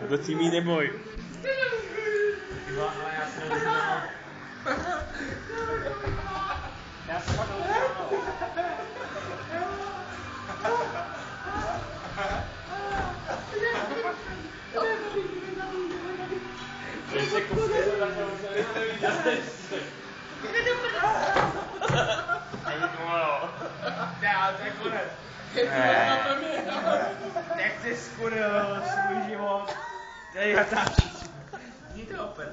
Do si mi neboj. Ale já se nedoznal. Já se fakt nedoznal. Ještě kusky to takhle neviděl. Ne, ale to je konec. Nechci skuril svůj život. Tady já tam. Jdi to opět.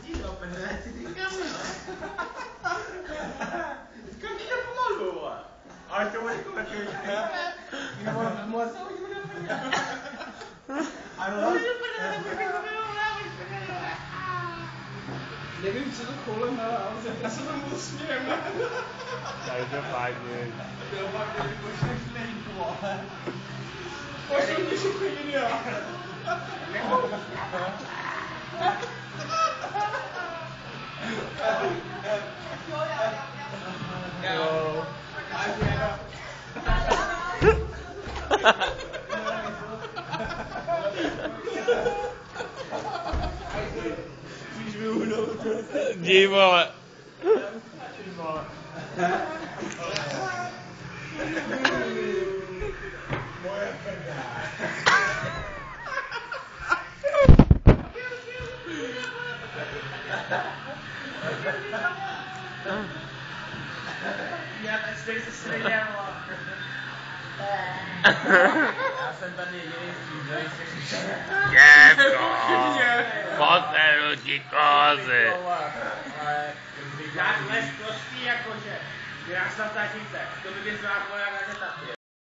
Jdi to opět, ne? Ty kamera. Teďka mi to pomalu, vole. Ale to bude takový. Moc se hodí bude pět. Ano. Nevím, co to kolem nalál, já se tomu usmějem. Každopádně. To pak kdyby pošleš lejku, vole. Pošleš mi všechny videa. Jo. Můžeš vyuhnout. Jdi vole. Moje prdá. Já teď stejně se srejděm. Já jsem tady jediný střízlej se Děvko. Poseru ti kozy. Já les kostí jakože. Já jsem tatínce. To by mě známo jak na taky.